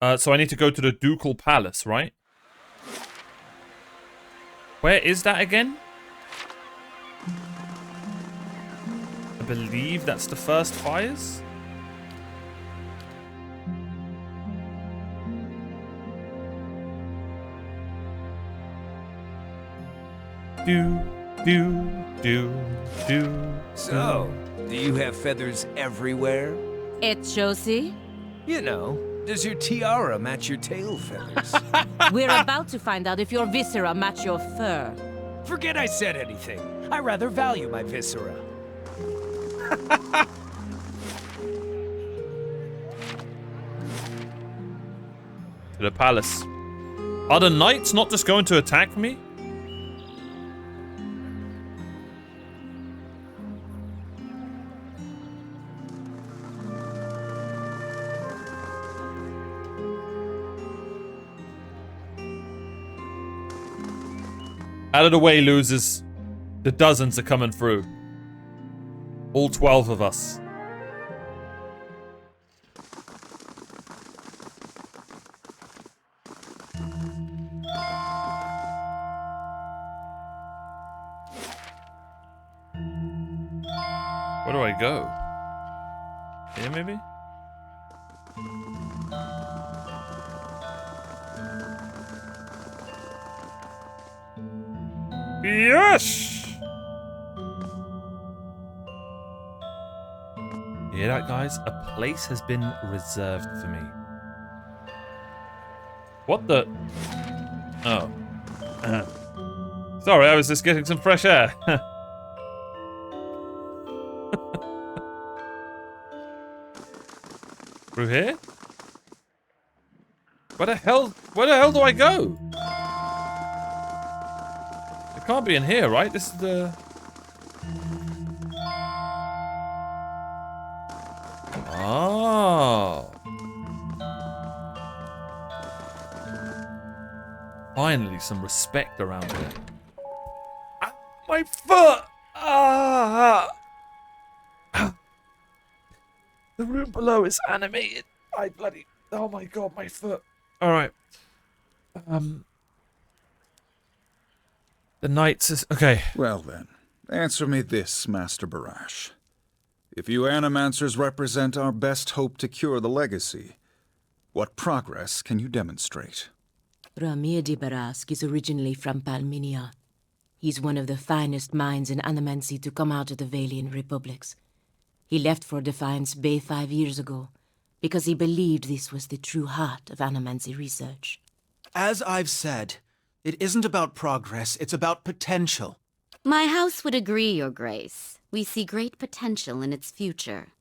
So I need to go to the Ducal Palace, right? Where is that again? I believe that's the first fires. Do. So, do you have feathers everywhere? It's Josie. You know, does your tiara match your tail feathers? We're about to find out if your viscera match your fur. Forget I said anything. I rather value my viscera. To the palace. Are the knights not just going to attack me? Out of the way, losers. The dozens are coming through. All 12 of us. Where do I go? Here, maybe? Yes! You hear that, guys? A place has been reserved for me. What the? Oh. Sorry, I was just getting some fresh air. Through here? Where the hell do I go? It can't be in here, right? This is the... Oh. Finally, some respect around here. Ah, my foot! Ah! The room below is animated. I bloody... Oh my god, my foot. Alright. The knights is... Okay. Well then, answer me this, Master Barash. If you Animancers represent our best hope to cure the legacy, what progress can you demonstrate? Ramir de Barask is originally from Palminia. He's one of the finest minds in Animancy to come out of the Valian Republics. He left for Defiance Bay 5 years ago, because he believed this was the true heart of Animancy research. As I've said, it isn't about progress, it's about potential. My house would agree, Your Grace. We see great potential in its future.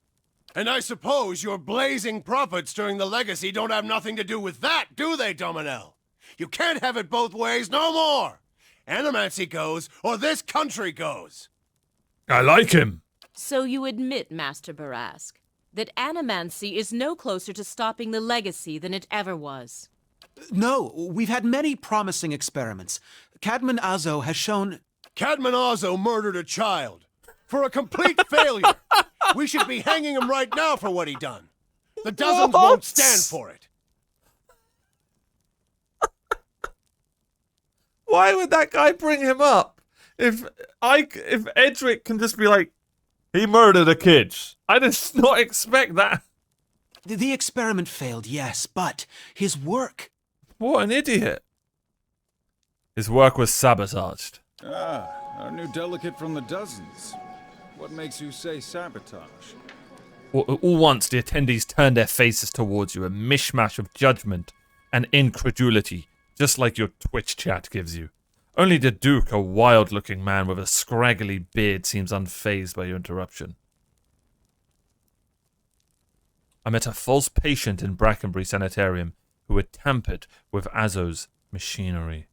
And I suppose your blazing profits during the legacy don't have nothing to do with that, do they, Dominel? You can't have it both ways no more! Animancy goes, or this country goes! I like him. So you admit, Master Barask, that Animancy is no closer to stopping the legacy than it ever was. No, we've had many promising experiments. Cadman Azo has shown... Cadman Azo murdered a child. For a complete failure. We should be hanging him right now for what he done. The dozens won't stand for it. Why would that guy bring him up? If Edric can just be like, he murdered a kid. I did not expect that. The experiment failed, yes, but his work... What an idiot. His work was sabotaged. Ah, our new delegate from the dozens. What makes you say sabotage? All once, the attendees turned their faces towards you, a mishmash of judgment and incredulity, just like your Twitch chat gives you. Only the Duke, a wild-looking man with a scraggly beard, seems unfazed by your interruption. I met a false patient in Brackenbury Sanitarium who had tampered with Azo's machinery.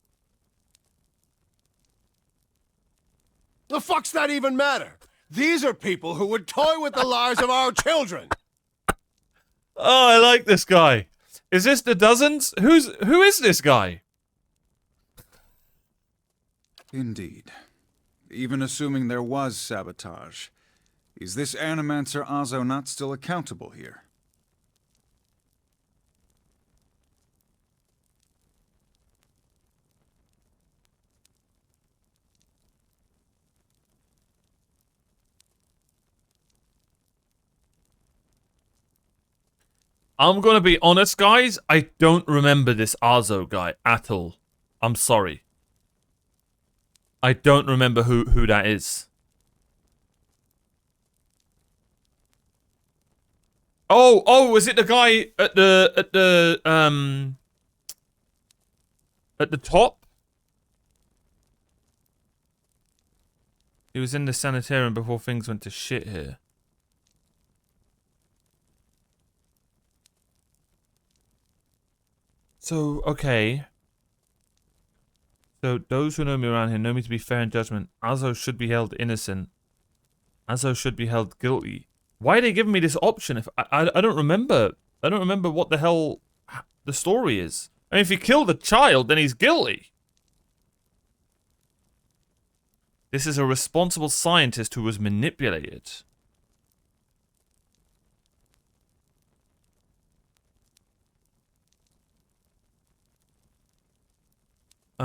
The fuck's that even matter? These are people who would toy with the lives of our children. Oh, I like this guy. Is this the dozens? Who is this guy? Indeed. Even assuming there was sabotage, is this Animancer Azo not still accountable here? I'm gonna be honest, guys. I don't remember this Azo guy at all. I'm sorry. I don't remember who that is. Oh, was it the guy at the top? He was in the sanitarium before things went to shit here. So, okay. So, those who know me around here know me to be fair in judgment. Azo should be held innocent. Azo should be held guilty. Why are they giving me this option if I don't remember? I don't remember what the hell the story is. I mean, if he killed a child, then he's guilty. This is a responsible scientist who was manipulated. He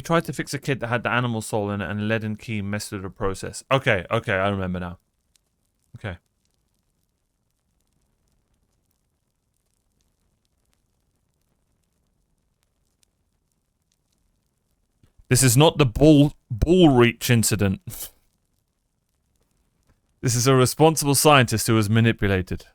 tried to fix a kid that had the animal soul in it, and lead and key messed with the process. Okay, I remember now. Okay. This is not the bull reach incident. This is a responsible scientist who was manipulated.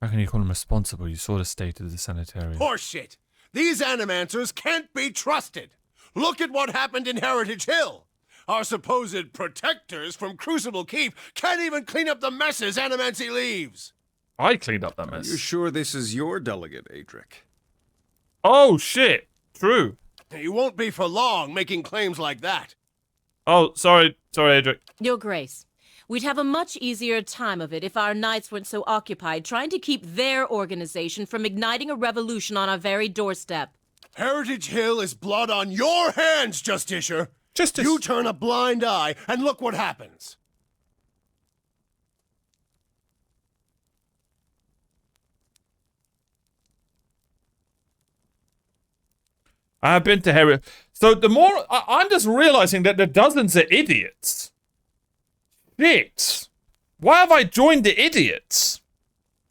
How can you call him responsible? You saw the state of the sanitarium. Horseshit! These animancers can't be trusted! Look at what happened in Heritage Hill! Our supposed protectors from Crucible Keep can't even clean up the messes Animancy leaves! I cleaned up that mess. Are you sure this is your delegate, Adric? Oh, shit! True. You won't be for long making claims like that. Oh, sorry, Adric. Your Grace, we'd have a much easier time of it if our knights weren't so occupied trying to keep their organization from igniting a revolution on our very doorstep. Heritage Hill is blood on your hands, Justicia! Justice. You turn a blind eye, and look what happens. I've been to Harry. So the more I'm just realizing that the dozens are idiots. Shit. Why have I joined the idiots?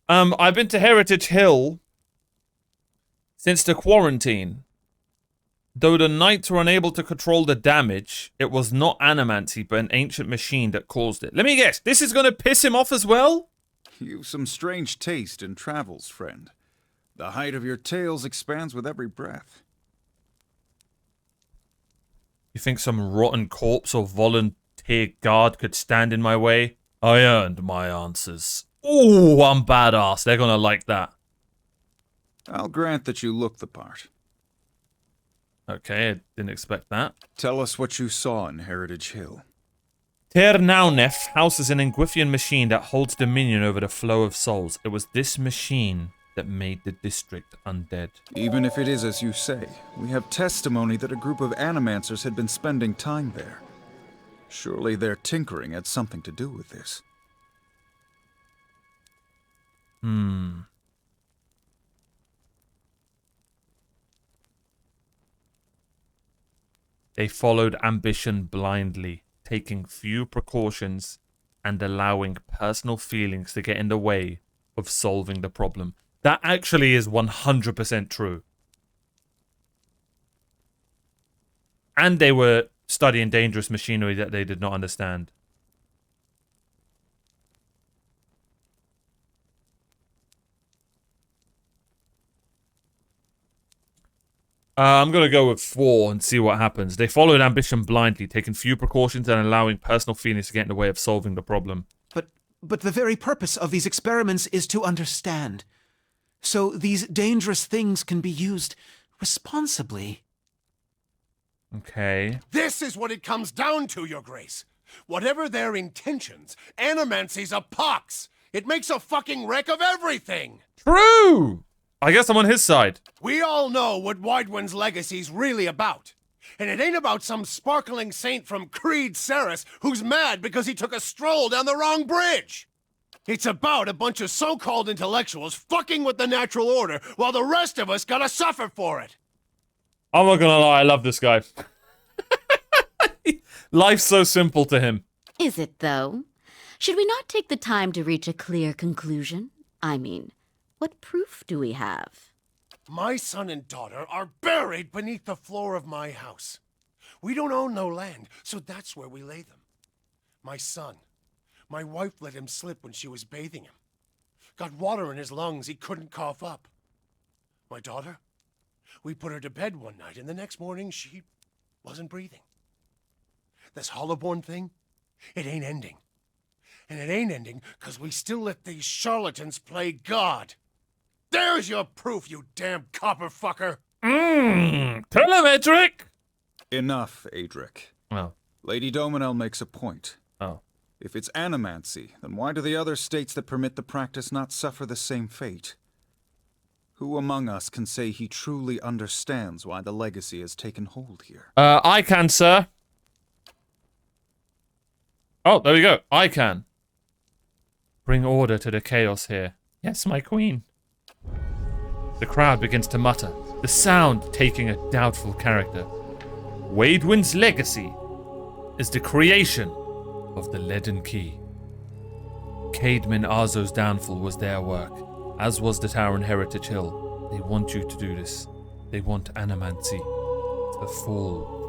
I've been to Heritage Hill since the quarantine. Though the knights were unable to control the damage, it was not animancy but an ancient machine that caused it. Let me guess, this is gonna piss him off as well? You've some strange taste in travels, friend. The height of your tales expands with every breath. You think some rotten corpse or volunteer guard could stand in my way? I earned my answers. Ooh, I'm badass. They're gonna like that. I'll grant that you look the part. Okay, I didn't expect that. Tell us what you saw in Heritage Hill. Ter Naunef houses an Engwithian machine that holds dominion over the flow of souls. It was this machine that made the district undead. Even if it is as you say, we have testimony that a group of animancers had been spending time there. Surely their tinkering had something to do with this. They followed ambition blindly, taking few precautions and allowing personal feelings to get in the way of solving the problem. That actually is 100% true. And they were studying dangerous machinery that they did not understand. I'm going to go with 4 and see what happens. They followed ambition blindly, taking few precautions and allowing personal feelings to get in the way of solving the problem. But the very purpose of these experiments is to understand. So these dangerous things can be used responsibly. Okay. This is what it comes down to, Your Grace. Whatever their intentions, animancy's a pox. It makes a fucking wreck of everything. True! I guess I'm on his side. We all know what Widewind's legacy's really about. And it ain't about some sparkling saint from Creed Ceres who's mad because he took a stroll down the wrong bridge. It's about a bunch of so-called intellectuals fucking with the natural order while the rest of us gotta suffer for it. I'm not gonna lie, I love this guy. Life's so simple to him. Is it, though? Should we not take the time to reach a clear conclusion? I mean, what proof do we have? My son and daughter are buried beneath the floor of my house. We don't own no land, so that's where we lay them. My son, my wife let him slip when she was bathing him. Got water in his lungs he couldn't cough up. My daughter, we put her to bed one night, and the next morning she wasn't breathing. This Hollowborn thing, it ain't ending. And it ain't ending because we still let these charlatans play God. There's your proof, you damn copper fucker! Telemetric! Enough, Adric. Oh. Lady Dominel makes a point. Oh. If it's animancy, then why do the other states that permit the practice not suffer the same fate? Who among us can say he truly understands why the legacy has taken hold here? I can, sir. Oh, there we go. I can. Bring order to the chaos here. Yes, my queen. The crowd begins to mutter, the sound taking a doubtful character. Waidwin's legacy is the creation of the Leaden Key. Caedmon Arzo's downfall was their work, as was the Tower in Heritage Hill. They want you to do this. They want Animancy to fall.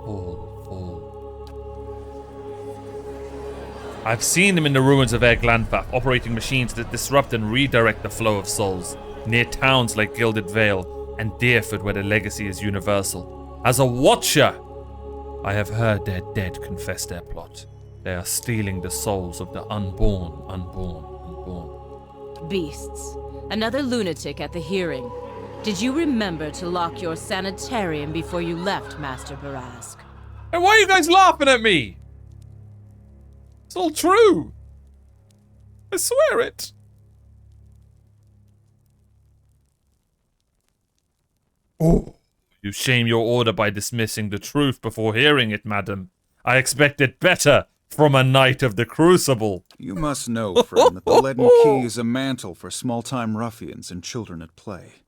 I've seen them in the ruins of Eglanthaf, operating machines that disrupt and redirect the flow of souls, near towns like Gilded Vale and Deerford where the legacy is universal. As a watcher, I have heard their dead confess their plot. They are stealing the souls of the unborn. Beasts. Another lunatic at the hearing. Did you remember to lock your sanitarium before you left, Master Barask? And why are you guys laughing at me? It's all true. I swear it. Oh, you shame your order by dismissing the truth before hearing it, madam. I expected better from a knight of the Crucible. You must know, friend, that the Leaden Key is a mantle for small-time ruffians and children at play.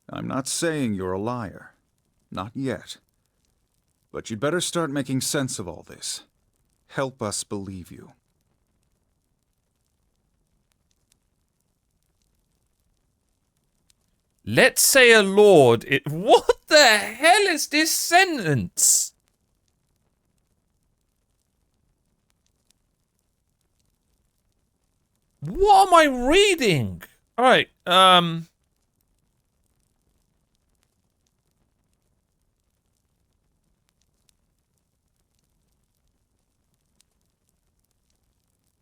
I'm not saying you're a liar. Not yet. But you'd better start making sense of all this. Help us believe you. Let's say a lord. What the hell is this sentence? What am I reading? Alright,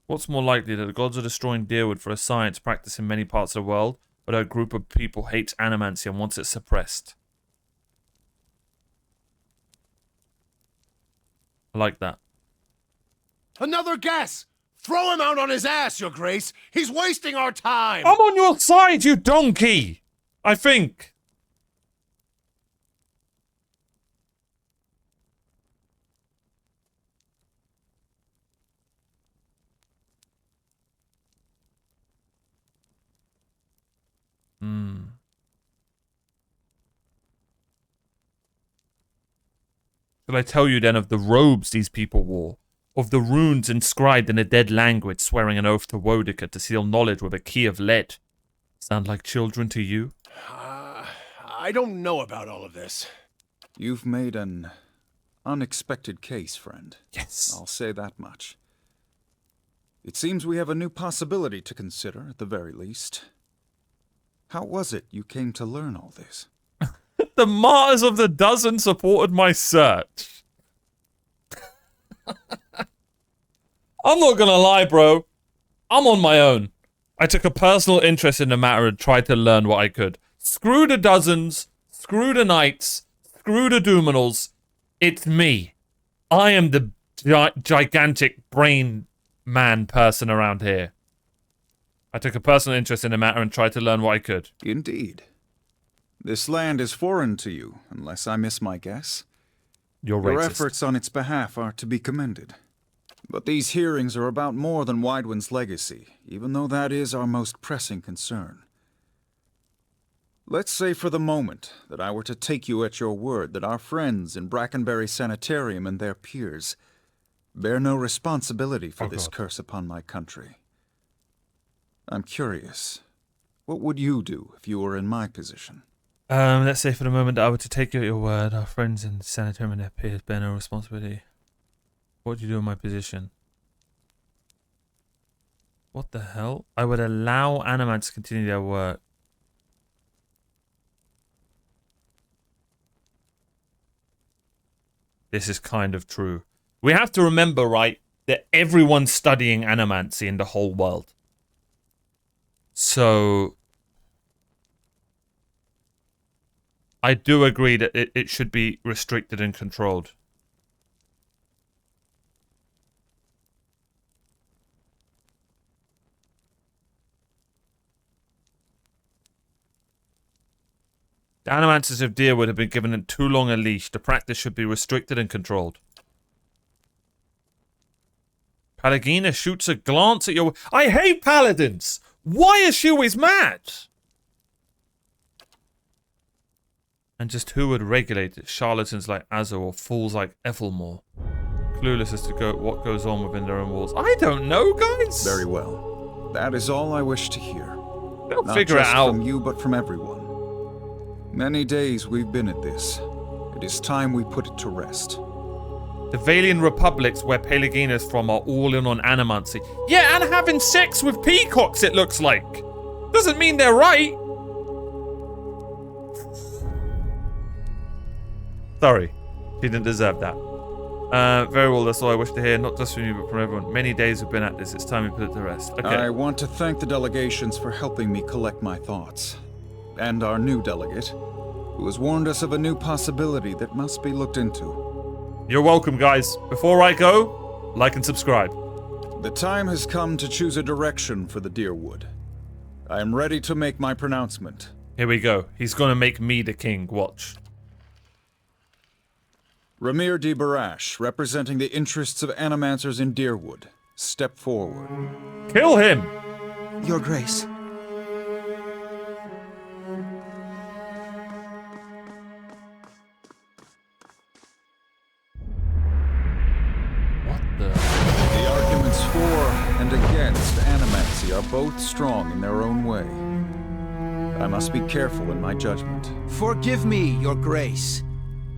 what's more likely, that the gods are destroying Deerwood for a science practiced in many parts of the world, but a group of people hates animancy and wants it suppressed? I like that. Another guess! Throw him out on his ass, Your Grace! He's wasting our time! I'm on your side, you donkey! I think. Shall I tell you then of the robes these people wore? Of the runes inscribed in a dead language, swearing an oath to Wodika to seal knowledge with a key of lead? Sound like children to you? I don't know about all of this. You've made an unexpected case, friend. Yes. I'll say that much. It seems we have a new possibility to consider, at the very least. How was it you came to learn all this? The Martyrs of the Dozen supported my search. I'm not gonna lie, bro. I'm on my own. I took a personal interest in the matter and tried to learn what I could. Screw the Dozens. Screw the Knights. Screw the Duminals. It's me. I am the gigantic brain man person around here. I took a personal interest in the matter and tried to learn what I could. Indeed. This land is foreign to you, unless I miss my guess. You're Your racist. efforts on its behalf are to be commended. But these hearings are about more than Waidwin's legacy, even though that is our most pressing concern. Let's say for the moment that I were to take you at your word that our friends in Brackenbury Sanitarium and their peers bear no responsibility for Oh, this God. curse upon my country. I'm curious. What would you do if you were in my position? Let's say for the moment that I were to take you at your word. Our friends in the sanitarium and their peers bear no responsibility. What would you do in my position? What the hell? I would allow Animants to continue their work. This is kind of true. We have to remember, right, that everyone's studying Animancy in the whole world. So I do agree that it should be restricted and controlled. The Animancers of Deerwood have been given too long a leash. The practice should be restricted and controlled. Palagina shoots a glance at your... I hate paladins! Why is she always mad? And just who would regulate it? Charlatans like Azor or fools like Ethelmore? Clueless as to what goes on within their own walls. I don't know, guys! Very well. That is all I wish to hear. They'll Not figure it just out. from you, but from everyone. Many days we've been at this. It is time we put it to rest. The Valian republics where Pelagina's from are all in on Animancy. Yeah, and having sex with peacocks, it looks like. Doesn't mean they're right. Sorry. She didn't deserve that. Very well, that's all I wish to hear, not just from you, but from everyone. Many days we've been at this. It's time we put it to rest. Okay. I want to thank the delegations for helping me collect my thoughts. And our new delegate, who has warned us of a new possibility that must be looked into. You're welcome, guys. Before I go, like and subscribe. The time has come to choose a direction for the Deerwood. I am ready to make my pronouncement. Here we go. He's gonna make me the king. Watch. Ramir de Barash, representing the interests of Animancers in Deerwood, step forward. Kill him! Your Grace. What the... The arguments for and against Animancy are both strong in their own way. I must be careful in my judgment. Forgive me, Your Grace.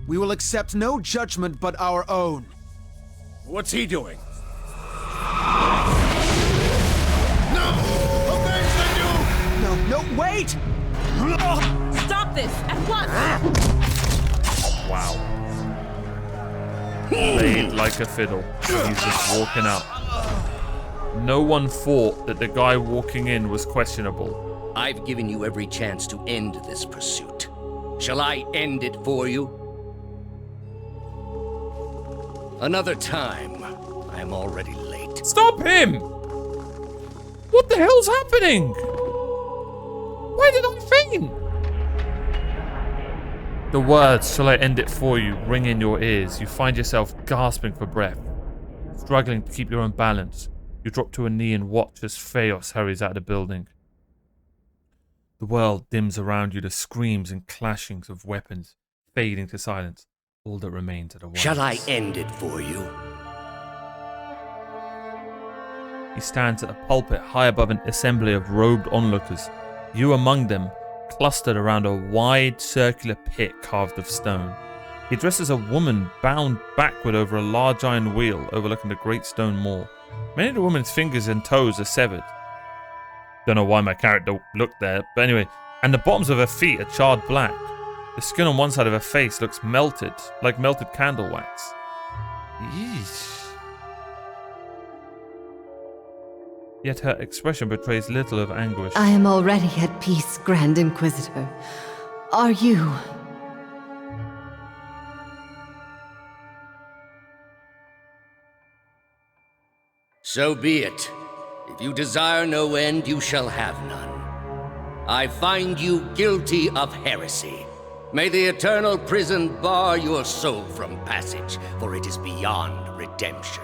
We will accept no judgment but our own. What's he doing? No! Avenge the Duke! No, wait! Stop this at once! Wow. Played like a fiddle. He's just walking out. No one thought that the guy walking in was questionable. I've given you every chance to end this pursuit. Shall I end it for you? Another time. I'm already late. Stop him! What the hell's happening? Why did I faint? The words, "Shall I end it for you," ring in your ears. You find yourself gasping for breath, struggling to keep your own balance. You drop to a knee and watch as Theos hurries out of the building. The world dims around you, the screams and clashings of weapons fading to silence. All that remains are the words. Shall I end it for you? He stands at a pulpit high above an assembly of robed onlookers. You among them, clustered around a wide circular pit carved of stone. He dresses a woman bound backward over a large iron wheel overlooking the great stone moor. Many of the woman's fingers and toes are severed. Don't know why my character looked there, but anyway. And the bottoms of her feet are charred black. The skin on one side of her face looks melted, like melted candle wax. Yeesh. Yet her expression betrays little of anguish. I am already at peace, Grand Inquisitor. Are you? So be it. If you desire no end, you shall have none. I find you guilty of heresy. May the eternal prison bar your soul from passage, for it is beyond redemption.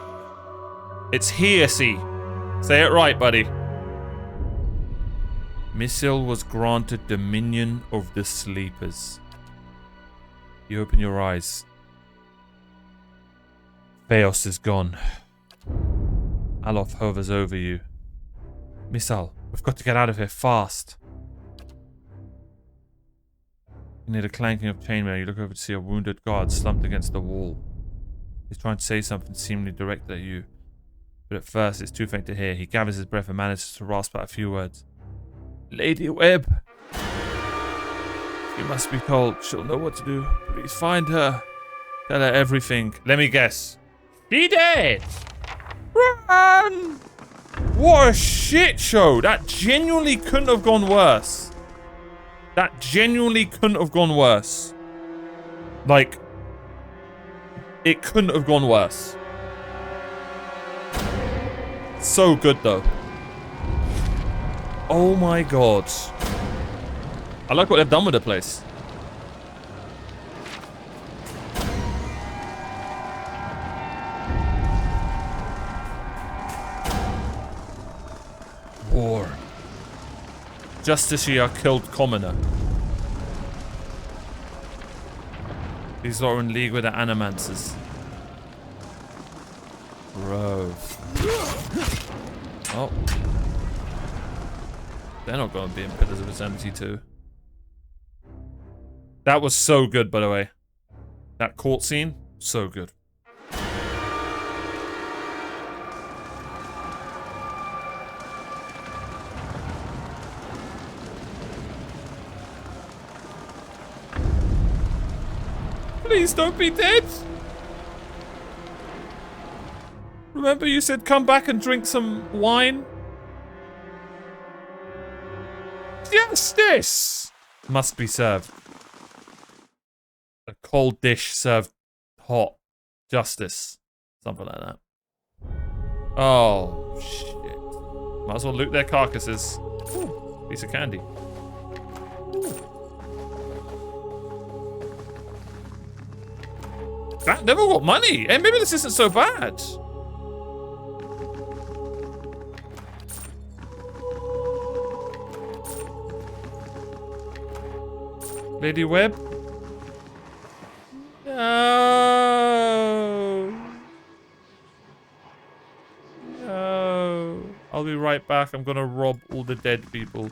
It's heresy. Say it right, buddy. Missil was granted dominion of the sleepers. You open your eyes. Theos is gone. Aloth hovers over you. Misal, we've got to get out of here fast. You hear the clanking of chainmail. You look over to see a wounded guard slumped against the wall. He's trying to say something seemingly directed at you, but at first it's too faint to hear. He gathers his breath and manages to rasp out a few words. Lady Webb. She must be told. She'll know what to do. Please find her. Tell her everything. Let me guess. She dead. Run! What a shit show. That genuinely couldn't have gone worse. That genuinely couldn't have gone worse. Like, it couldn't have gone worse. So good, though. Oh my god. I like what they've done with the place. War. Justiciar killed commoner. These are in league with the Animancers. Bro. Oh. They're not going to be in Pillars of Eternity 2. That was so good, by the way. That court scene, so good. Please don't be dead. Remember you said come back and drink some wine? Justice must be served. A cold dish served hot. Justice. Something like that. Oh, shit. Might as well loot their carcasses. Ooh, piece of candy. That never got money. Hey, maybe this isn't so bad. Lady Webb? No. No. I'll be right back. I'm gonna rob all the dead people.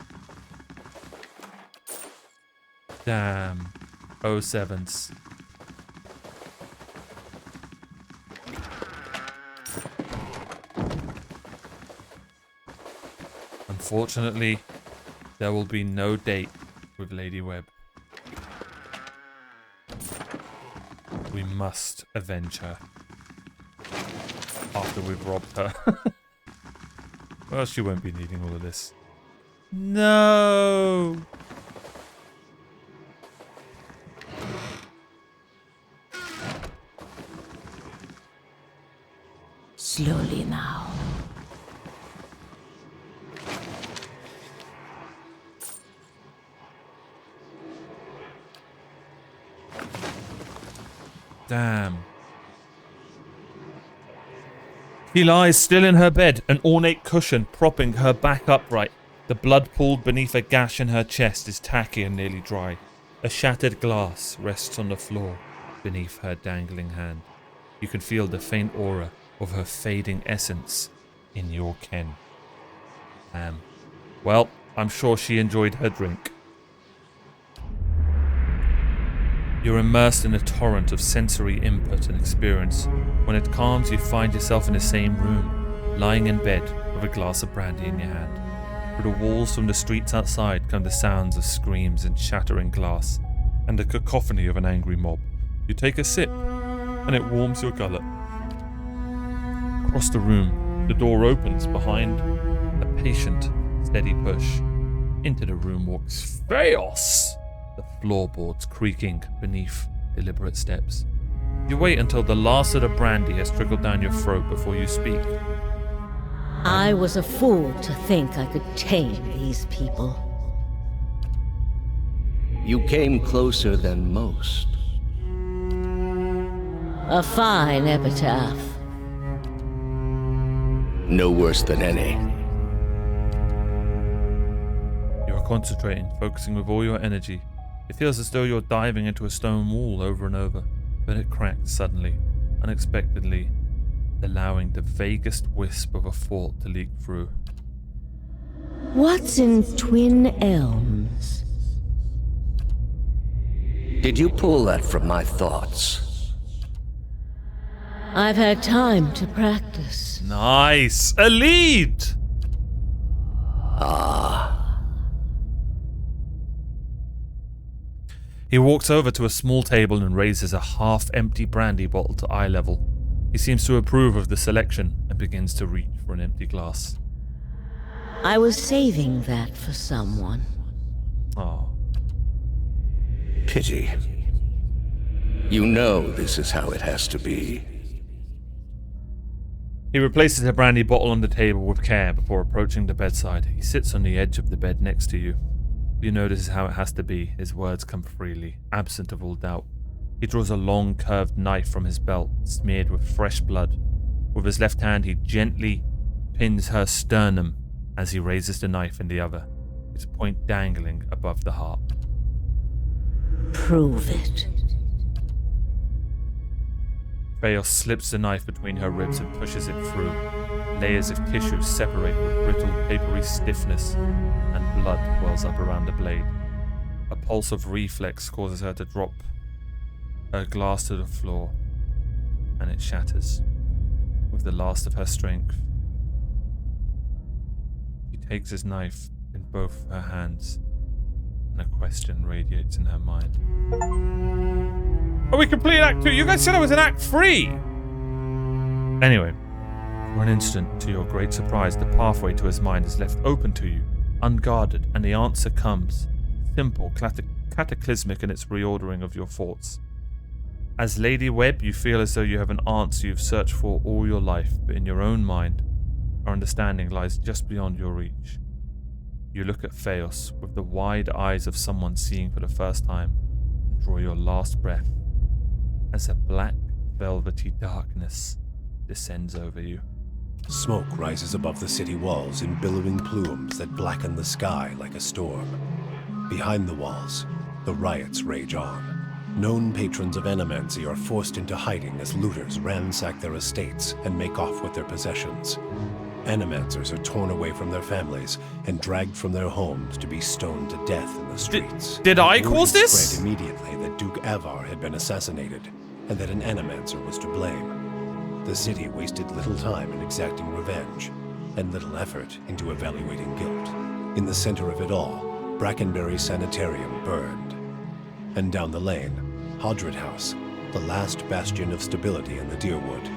Damn. 07s. Unfortunately, there will be no date with Lady Webb. We must avenge her. After we've robbed her. Well, she won't be needing all of this. No! Slowly now. Damn. She lies still in her bed, an ornate cushion propping her back upright. The blood pooled beneath a gash in her chest is tacky and nearly dry. A shattered glass rests on the floor beneath her dangling hand. You can feel the faint aura of her fading essence in your ken. Well, I'm sure she enjoyed her drink. You're immersed in a torrent of sensory input and experience. When it calms, you find yourself in the same room, lying in bed with a glass of brandy in your hand. Through the walls from the streets outside come the sounds of screams and shattering glass, and the cacophony of an angry mob. You take a sip, and it warms your gullet. Across the room, the door opens behind a patient, steady push. Into the room walks Chaos! The floorboards creaking beneath deliberate steps. You wait until the last of the brandy has trickled down your throat before you speak. I was a fool to think I could tame these people. You came closer than most. A fine epitaph. No worse than any. You are concentrating, focusing with all your energy. It feels as though you're diving into a stone wall over and over, but it cracks suddenly, unexpectedly, allowing the vaguest wisp of a thought to leak through. What's in Twin Elms? Did you pull that from my thoughts? I've had time to practice. Nice! A lead! He walks over to a small table and raises a half-empty brandy bottle to eye level. He seems to approve of the selection and begins to reach for an empty glass. I was saving that for someone. Oh. Pity. You know this is how it has to be. He replaces the brandy bottle on the table with care before approaching the bedside. He sits on the edge of the bed next to you. You know this is how it has to be. His words come freely, absent of all doubt. He draws a long, curved knife from his belt, smeared with fresh blood. With his left hand, he gently pins her sternum as he raises the knife in the other, its point dangling above the heart. Prove it. Feos slips the knife between her ribs and pushes it through. Layers of tissue separate with brittle, papery stiffness, and blood wells up around the blade. A pulse of reflex causes her to drop her glass to the floor, and it shatters with the last of her strength. She takes his knife in both her hands, and a question radiates in her mind. Are we completing Act 2? You guys said I was in Act 3! Anyway, for an instant, to your great surprise, the pathway to his mind is left open to you, unguarded, and the answer comes. Simple, cataclysmic in its reordering of your thoughts. As Lady Webb, you feel as though you have an answer you've searched for all your life, but in your own mind, our understanding lies just beyond your reach. You look at Feos with the wide eyes of someone seeing for the first time, and draw your last breath as a black, velvety darkness descends over you. Smoke rises above the city walls in billowing plumes that blacken the sky like a storm. Behind the walls, the riots rage on. Known patrons of Animancy are forced into hiding as looters ransack their estates and make off with their possessions. Animancers are torn away from their families and dragged from their homes to be stoned to death in the streets. Did I Word cause had this? spread immediately that Duke Avar had been assassinated, and that an Animancer was to blame. The city wasted little time in exacting revenge, and little effort into evaluating guilt. In the center of it all, Brackenberry Sanitarium burned. And down the lane, Hodred House, the last bastion of stability in the Deerwood,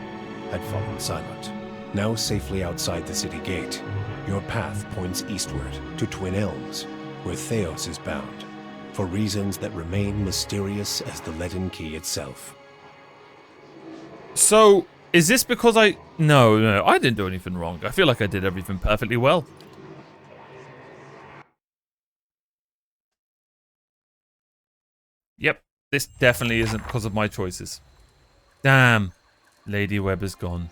had fallen silent. Now safely outside the city gate, your path points eastward to Twin Elms, where Theos is bound, for reasons that remain mysterious as the leaden key itself. So, is this because No, I didn't do anything wrong. I feel like I did everything perfectly well. Yep, this definitely isn't because of my choices. Damn, Lady Webb is gone.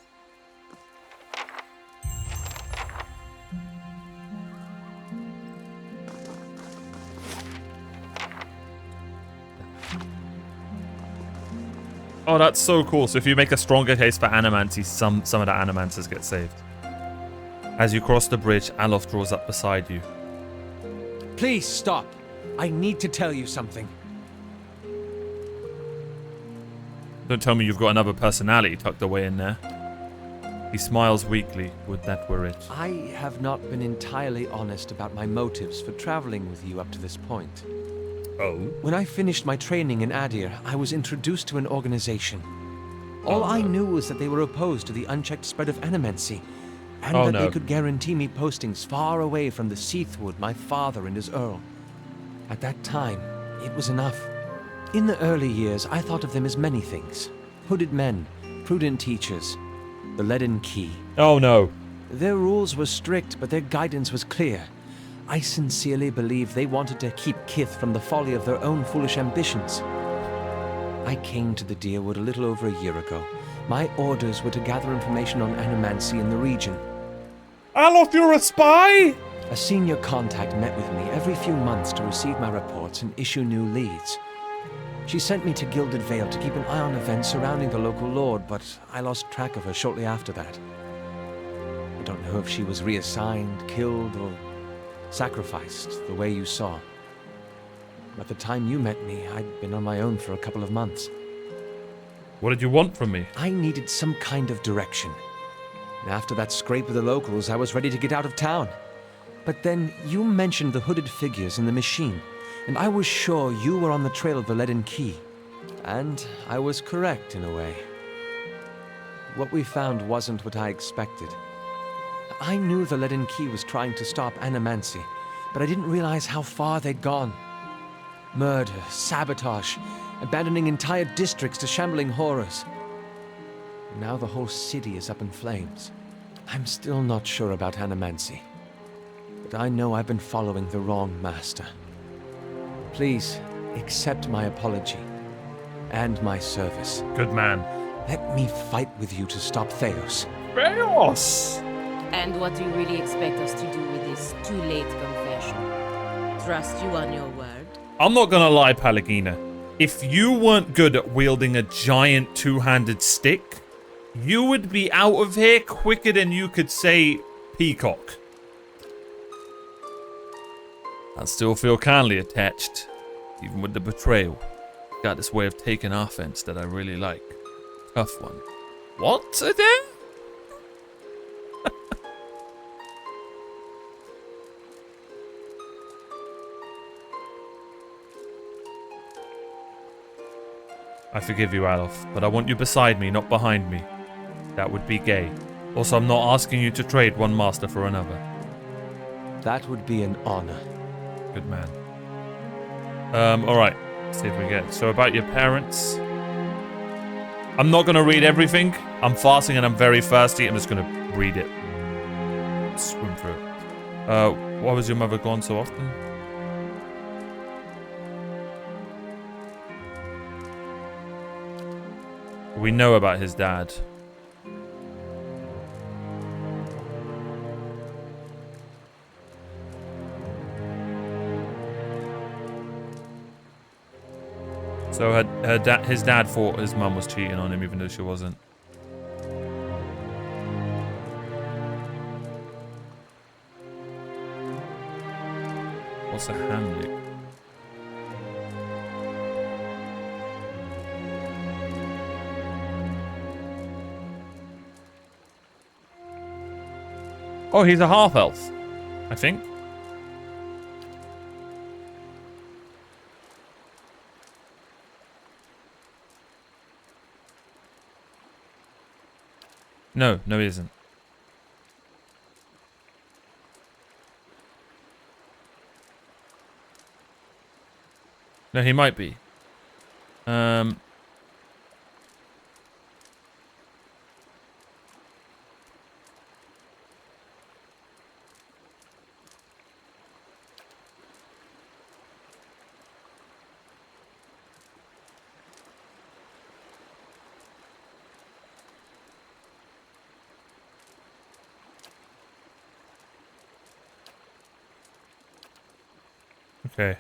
Oh, that's so cool. So if you make a stronger case for Animancy, some of the Animancers get saved. As you cross the bridge, Alof draws up beside you. Please stop. I need to tell you something. Don't tell me you've got another personality tucked away in there. He smiles weakly. Would that were it. I have not been entirely honest about my motives for traveling with you up to this point. Oh? When I finished my training in Adir, I was introduced to an organization. All I knew was that they were opposed to the unchecked spread of Animancy, and they could guarantee me postings far away from the Seathwood my father and his Earl. At that time, it was enough. In the early years, I thought of them as many things. Hooded men, prudent teachers, the leaden key. Oh no. Their rules were strict, but their guidance was clear. I sincerely believe they wanted to keep Kith from the folly of their own foolish ambitions. I came to the Deerwood a little over a year ago. My orders were to gather information on Animancy in the region. Alof, you're a spy? A senior contact met with me every few months to receive my reports and issue new leads. She sent me to Gilded Vale to keep an eye on events surrounding the local lord, but I lost track of her shortly after that. I don't know if she was reassigned, killed, or sacrificed the way you saw. At the time you met me, I'd been on my own for a couple of months. What did you want from me? I needed some kind of direction. And after that scrape with the locals, I was ready to get out of town. But then you mentioned the hooded figures in the machine, and I was sure you were on the trail of the leaden key. And I was correct in a way. What we found wasn't what I expected. I knew the leaden key was trying to stop animancy, but I didn't realize how far they'd gone. Murder, sabotage, abandoning entire districts to shambling horrors. Now the whole city is up in flames. I'm still not sure about animancy, but I know I've been following the wrong master. Please, accept my apology, and my service. Good man. Let me fight with you to stop Theos. Theos! And what do you really expect us to do with this too-late confession? Trust you on your word? I'm not gonna lie, Pallegina. If you weren't good at wielding a giant two-handed stick, you would be out of here quicker than you could say peacock. I still feel kindly attached, even with the betrayal. Got this way of taking offense that I really like. Tough one. What again? I forgive you, Adolf, but I want you beside me, not behind me. That would be gay. Also, I'm not asking you to trade one master for another. That would be an honor. Good man. Alright. Let's see if we get... So, about your parents... I'm not going to read everything. I'm fasting and I'm very thirsty. I'm just going to read it. Swim through it. Why was your mother gone so often? We know about his dad. So his dad thought his mum was cheating on him even though she wasn't. What's a Hamlet? Oh, he's a half-elf, I think. No, he isn't. No, he might be. Okay.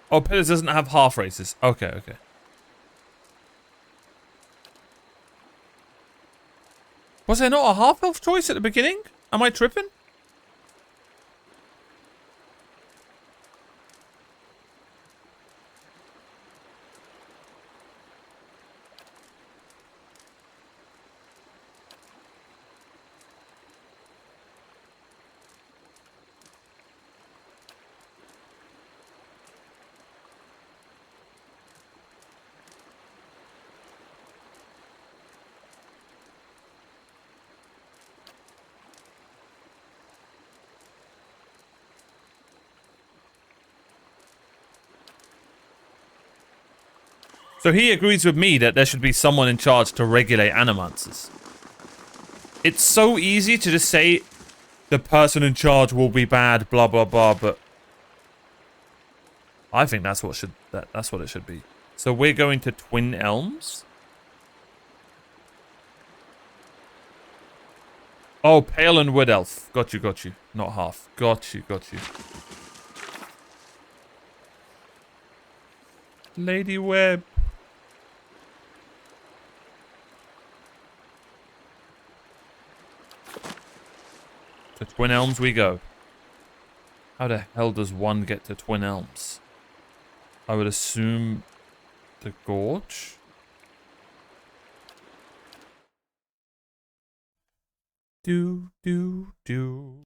Oh, Pillars doesn't have half races. Okay, okay. Was there not a half-elf choice at the beginning? Am I tripping? So he agrees with me that there should be someone in charge to regulate animancers. It's so easy to just say the person in charge will be bad, blah blah blah, but I think that's what it should be. So we're going to Twin Elms. Oh, pale and wood elf. Got you, got you. Not half. Got you, got you. Lady Web. To Twin Elms we go. How the hell does one get to Twin Elms? I would assume the gorge? Do, do, do.